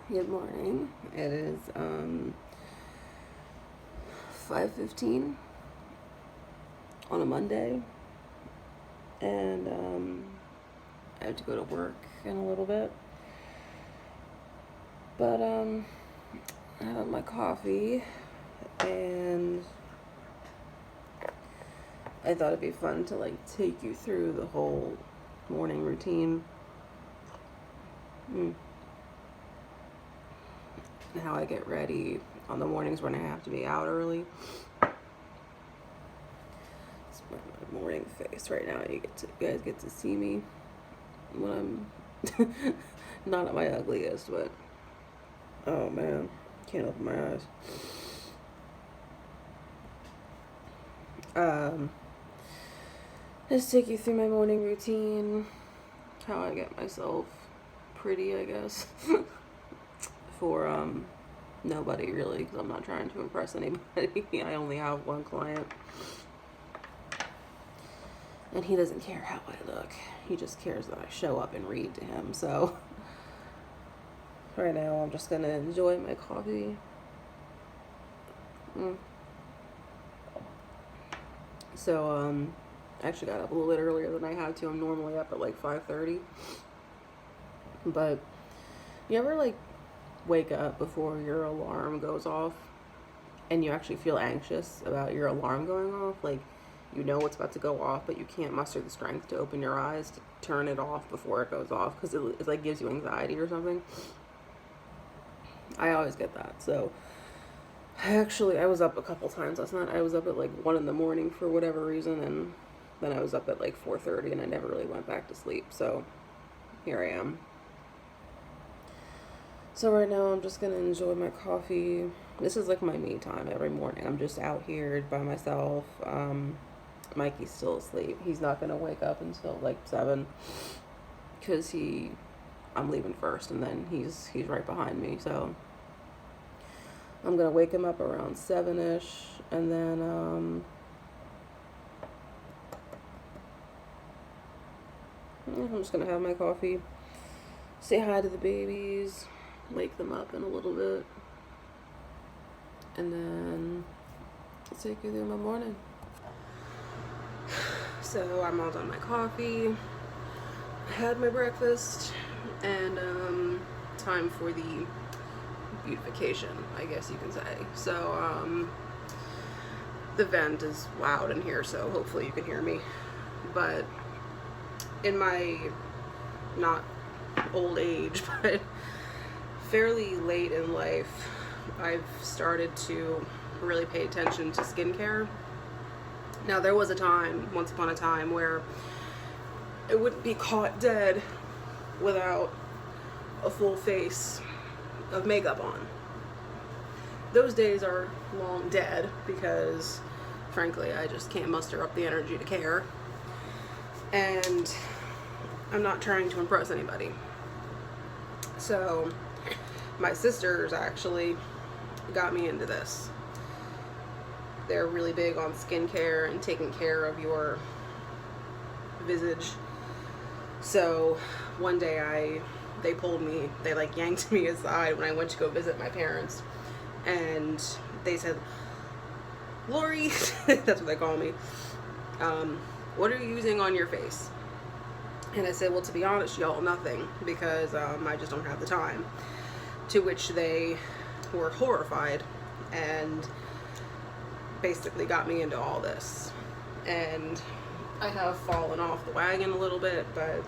Good morning. It is 5:15 on a Monday, and I have to go to work in a little bit. But I have my coffee, and I thought it'd be fun to take you through the whole morning routine. And how I get ready on the mornings when I have to be out early. It's my morning face right now. You guys get to see me when I'm not at my ugliest, but oh man, can't open my eyes. Just take you through my morning routine, how I get myself pretty, I guess. For nobody really, because I'm not trying to impress anybody. I only have one client, and he doesn't care how I look. He just cares that I show up and read to him. So right now I'm just gonna enjoy my coffee. So I actually got up a little bit earlier than I had to. I'm normally up at 5:30, but you ever wake up before your alarm goes off and you actually feel anxious about your alarm going off? You know it's about to go off, but you can't muster the strength to open your eyes to turn it off before it goes off because it gives you anxiety or something. I always get that. So I was up a couple times last night. I was up at 1 in the morning for whatever reason, and then I was up at 4:30, and I never really went back to sleep. So here I am. So right now I'm just gonna enjoy my coffee. This is my me time every morning. I'm just out here by myself. Mikey's still asleep. He's not gonna wake up until 7, because I'm leaving first, and then he's right behind me. So I'm gonna wake him up around 7-ish, and then I'm just gonna have my coffee, say hi to the babies, wake them up in a little bit, and then I'll take you through my morning. So I'm all done my coffee, I had my breakfast, and time for the beautification, I guess you can say. So the vent is loud in here, so hopefully you can hear me. But in my not old age, but fairly late in life, I've started to really pay attention to skincare. Now, there was once upon a time, where it wouldn't be caught dead without a full face of makeup on. Those days are long dead because, frankly, I just can't muster up the energy to care. And I'm not trying to impress anybody. So my sisters actually got me into this. They're really big on skincare and taking care of your visage. So one day they yanked me aside when I went to go visit my parents, and they said, "Lori," that's what they call me, "what are you using on your face?" And I said, "Well, to be honest, y'all, nothing, because I just don't have the time." To which they were horrified and basically got me into all this. And I have fallen off the wagon a little bit, but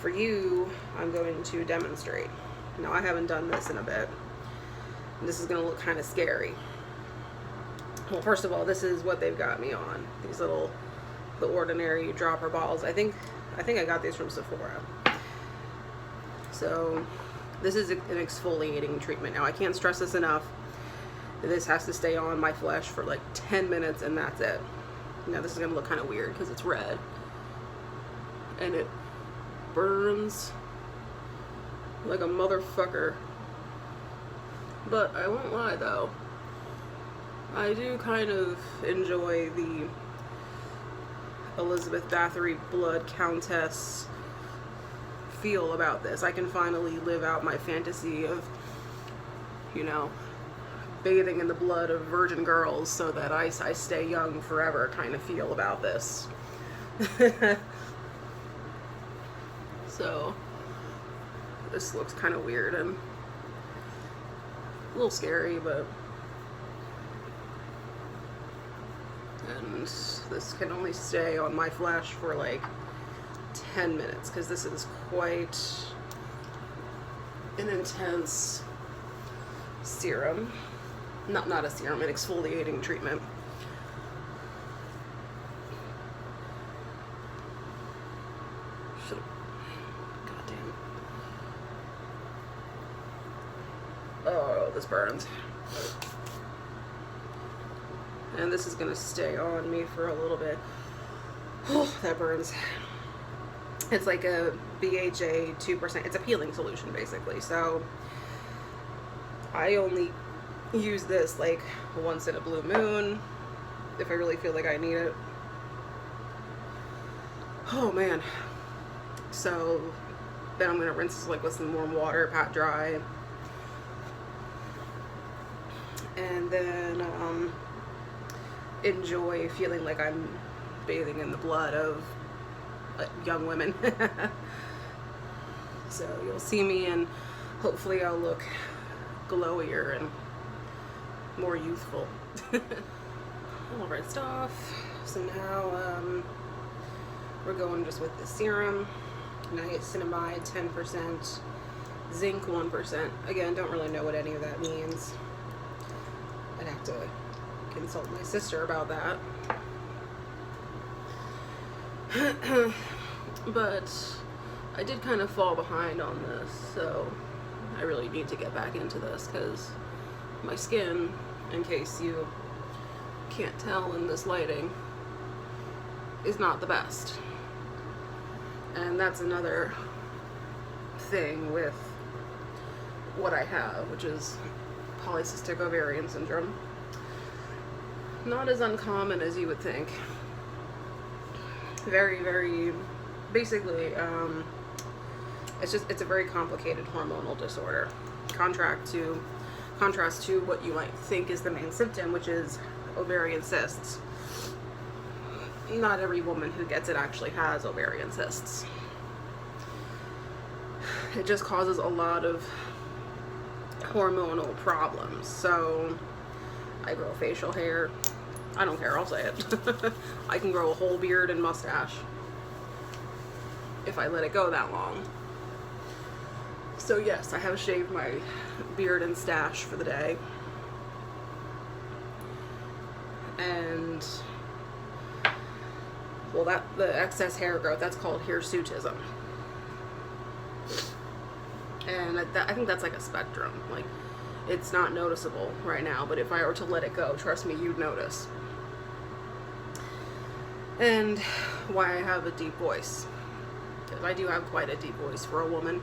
for you, I'm going to demonstrate. Now, I haven't done this in a bit. This is going to look kind of scary. Well, first of all, this is what they've got me on. These the ordinary dropper balls. I think I got these from Sephora. So this is an exfoliating treatment. Now, I can't stress this enough. This has to stay on my flesh for 10 minutes, and that's it. Now, this is going to look kind of weird because it's red. And it burns like a motherfucker. But I won't lie, though. I do kind of enjoy the Elizabeth Bathory Blood Countess feel about this. I can finally live out my fantasy of, you know, bathing in the blood of virgin girls so that I stay young forever kind of feel about this. So this looks kind of weird and a little scary, but and this can only stay on my flesh for like 10 minutes because this is quite an intense serum. Not a serum, an exfoliating treatment. Goddamn. Oh, this burns. And this is gonna stay on me for a little bit. Oh, that burns. It's like a BHA 2%. It's a peeling solution, basically. So I only use this like once in a blue moon if I really feel like I need it. Oh man. So then I'm gonna rinse this like with some warm water, pat dry, and then enjoy feeling like I'm bathing in the blood of young women. So you'll see me, and hopefully I'll look glowier and more youthful. All rinsed off. So now we're going just with the serum. Niacinamide 10%, zinc 1%. Again, don't really know what any of that means. I'd have to consult my sister about that. But I did kind of fall behind on this, so I really need to get back into this because my skin, in case you can't tell in this lighting, is not the best. And that's another thing with what I have, which is polycystic ovarian syndrome. Not as uncommon as you would think. Very, very, basically, it's a very complicated hormonal disorder. Contrast to what you might think is the main symptom, which is ovarian cysts. Not every woman who gets it actually has ovarian cysts. It just causes a lot of hormonal problems. So I grow facial hair. I don't care, I'll say it. I can grow a whole beard and mustache if I let it go that long. So yes, I have shaved my beard and stash for the day. And well, the excess hair growth, that's called hirsutism. And I think that's like a spectrum. Like, it's not noticeable right now, but if I were to let it go, trust me, you'd notice. And why I have a deep voice. Because I do have quite a deep voice for a woman.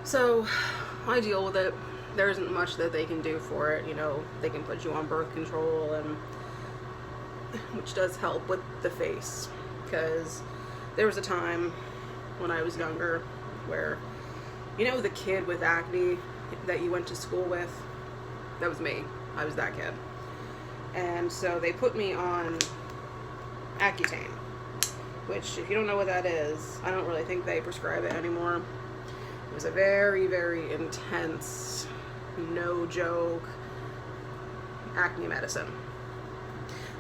So I deal with it. There isn't much that they can do for it. You know, they can put you on birth control, and which does help with the face. Because there was a time when I was younger where, you know, the kid with acne that you went to school with, that was me. I was that kid. And so they put me on Accutane, which, if you don't know what that is, I don't really think they prescribe it anymore. It was a very, very intense, no joke acne medicine.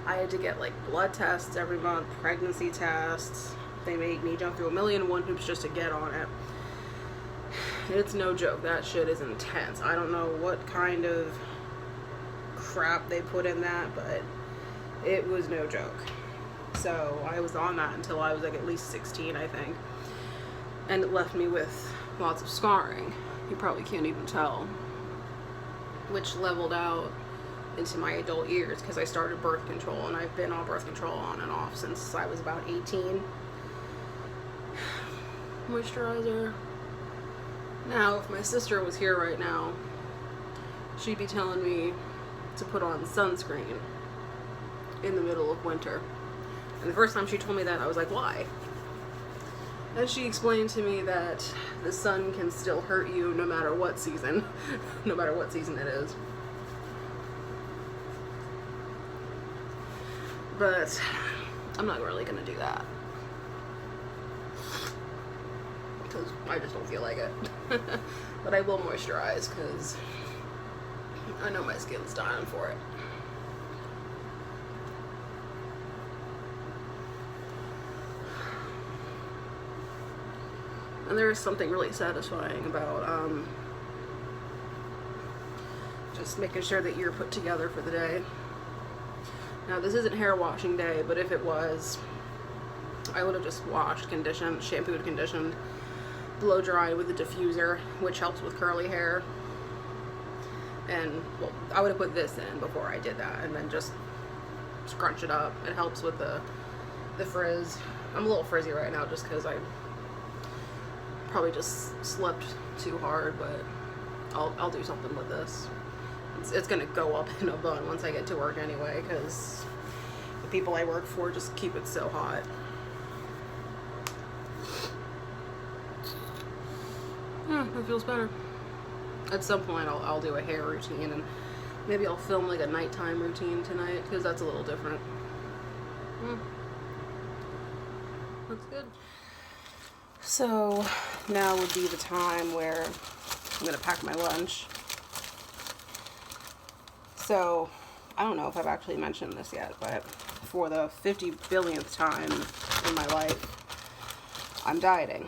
I had to get like blood tests every month, pregnancy tests. They made me jump through 1,000,001 hoops just to get on it. It's no joke. That shit is intense. I don't know what kind of crap they put in that, but it was no joke. So I was on that until I was like at least 16, I think. And it left me with lots of scarring. You probably can't even tell. Which leveled out into my adult years because I started birth control, and I've been on birth control on and off since I was about 18. Moisturizer. Now, if my sister was here right now, she'd be telling me to put on sunscreen in the middle of winter. And the first time she told me that, I was like, why? And she explained to me that the sun can still hurt you no matter what season, no matter what season it is. But I'm not really gonna do that because I just don't feel like it. But I will moisturize because I know my skin's dying for it. And there is something really satisfying about just making sure that you're put together for the day. Now, this isn't hair washing day, but if it was, I would have just washed, conditioned, shampooed, conditioned, blow dried with a diffuser, which helps with curly hair. And, well, I would have put this in before I did that, and then just scrunch it up. It helps with the frizz. I'm a little frizzy right now just because I probably just slept too hard, but I'll do something with this. It's gonna go up in a bun once I get to work anyway, because the people I work for just keep it so hot. Yeah, it feels better. At some point I'll do a hair routine, and maybe I'll film like a nighttime routine tonight, because that's a little different. Looks good. So now would be the time where I'm gonna pack my lunch. So I don't know if I've actually mentioned this yet, but for the 50 billionth time in my life, I'm dieting.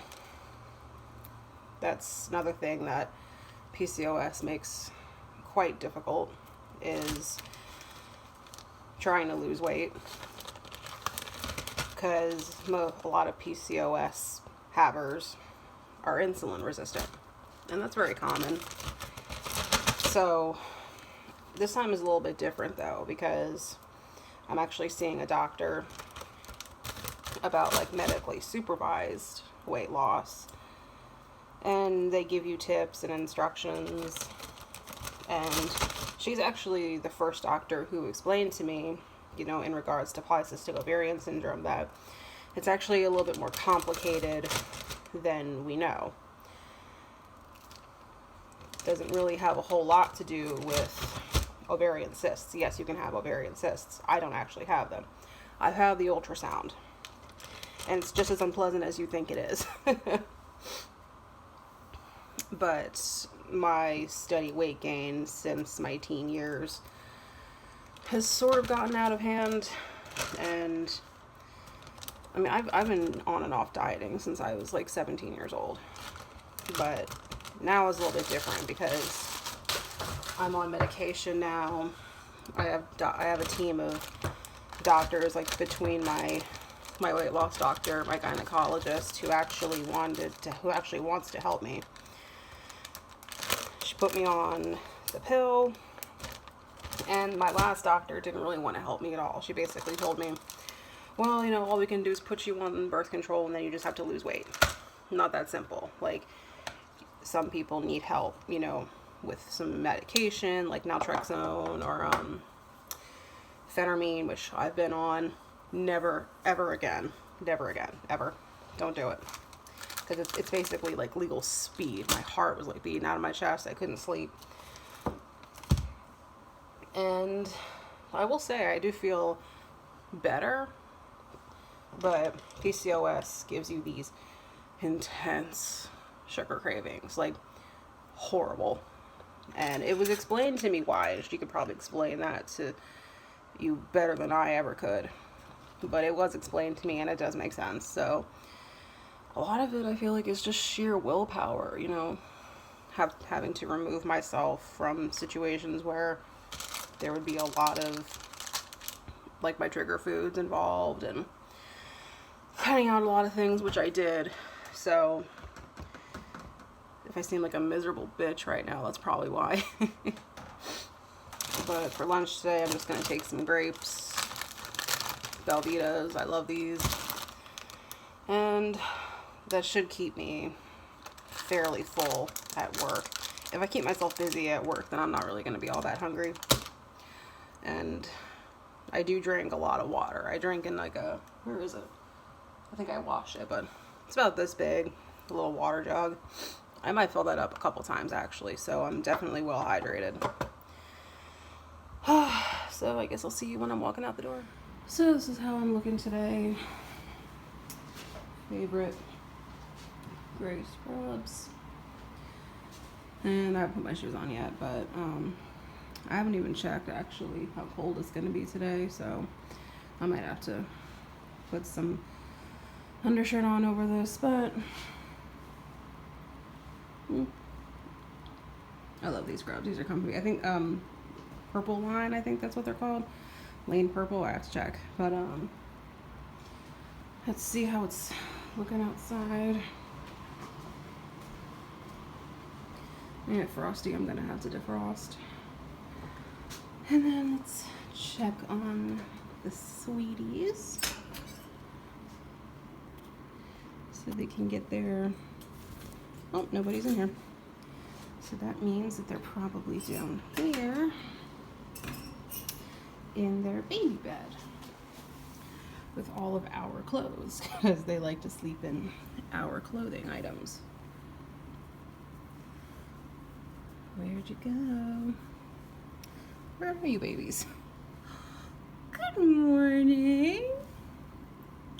That's another thing that PCOS makes quite difficult, is trying to lose weight, because a lot of PCOS havers are insulin resistant, and that's very common. So this time is a little bit different though, because I'm actually seeing a doctor about like medically supervised weight loss, and they give you tips and instructions. And she's actually the first doctor who explained to me, you know, in regards to polycystic ovarian syndrome, that it's actually a little bit more complicated than we know. It doesn't really have a whole lot to do with ovarian cysts. Yes, you can have ovarian cysts. I don't actually have them. I have the ultrasound, and it's just as unpleasant as you think it is. But my steady weight gain since my teen years has sort of gotten out of hand, and I mean, I've been on and off dieting since I was like 17 years old, but now is a little bit different because I'm on medication now. I have a team of doctors, like between my weight loss doctor, my gynecologist, who actually wants to help me. She put me on the pill, and my last doctor didn't really want to help me at all. She basically told me, well, you know, all we can do is put you on birth control, and then you just have to lose weight. Not that simple. Like, some people need help, you know, with some medication like naltrexone or phentermine, which I've been on. Never, ever again. Never again. Ever. Don't do it. Because it's basically like legal speed. My heart was like beating out of my chest. I couldn't sleep. And I will say I do feel better, but PCOS gives you these intense sugar cravings, like horrible. And it was explained to me why. She could probably explain that to you better than I ever could, but it was explained to me, and it does make sense. So a lot of it, I feel like, is just sheer willpower, you know, having to remove myself from situations where there would be a lot of like my trigger foods involved, and cutting out a lot of things, which I did. So if I seem like a miserable bitch right now, that's probably why. But for lunch today, I'm just going to take some grapes, Velvetas, I love these, and that should keep me fairly full at work. If I keep myself busy at work, then I'm not really going to be all that hungry. And I do drink a lot of water. I drink in like a, where is it? I think I washed it, but It's about this big, a little water jug. I might fill that up a couple times actually, so I'm definitely well hydrated. So I guess I'll see you when I'm walking out the door. So this is how I'm looking today. Favorite gray scrubs. And I haven't put my shoes on yet, but I haven't even checked actually how cold it's going to be today, so I might have to put some undershirt on over this, but I love these scrubs. These are comfy. I think Purple Line, I think that's what they're called. Lane Purple, I have to check. But let's see how it's looking outside. Yeah, frosty, I'm gonna have to defrost. And then let's check on the sweeties. So they can get their, oh, nobody's in here. So that means that they're probably down here in their baby bed with all of our clothes, because they like to sleep in our clothing items. Where'd you go? Where are you, babies? Good morning.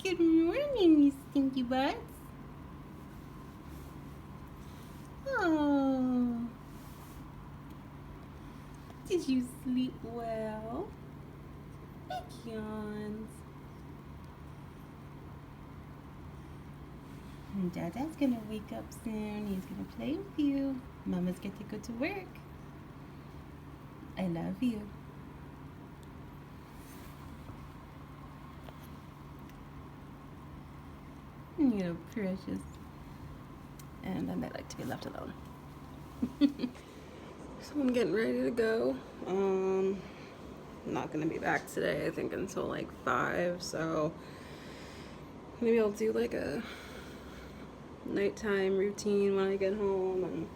Good morning, you stinky butts. Oh. Did you sleep well? Big yawns. And Dada's gonna wake up soon. He's gonna play with you. Mama's get to go to work. I love you. You're precious. And I might like to be left alone. So I'm getting ready to go. I'm not gonna be back today, I think, until like 5, so maybe I'll do like a nighttime routine when I get home and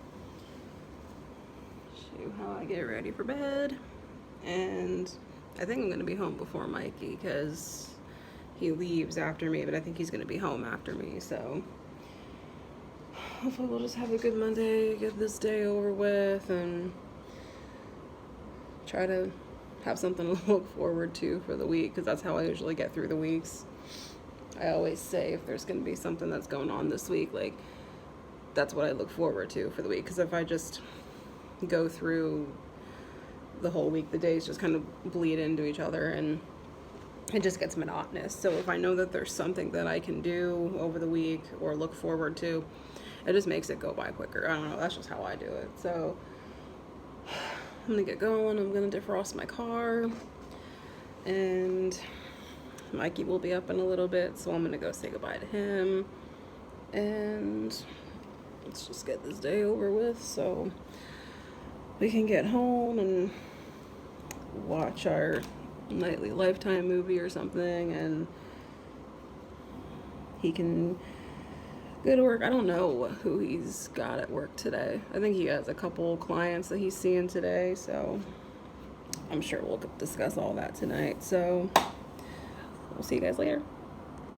show you how I get ready for bed. And I think I'm gonna be home before Mikey because he leaves after me, but I think he's gonna be home after me, so hopefully we'll just have a good Monday, get this day over with, and try to have something to look forward to for the week, because that's how I usually get through the weeks. I always say if there's going to be something that's going on this week, like, that's what I look forward to for the week, because if I just go through the whole week, the days just kind of bleed into each other, and it just gets monotonous. So if I know that there's something that I can do over the week or look forward to, it just makes it go by quicker. I don't know, that's just how I do it. So I'm gonna get going. I'm gonna defrost my car, and Mikey will be up in a little bit, so I'm gonna go say goodbye to him, and let's just get this day over with so we can get home and watch our nightly Lifetime movie or something, and he can go to work. I don't know who he's got at work today. I think he has a couple clients that he's seeing today, so I'm sure we'll discuss all that tonight. So we'll see you guys later.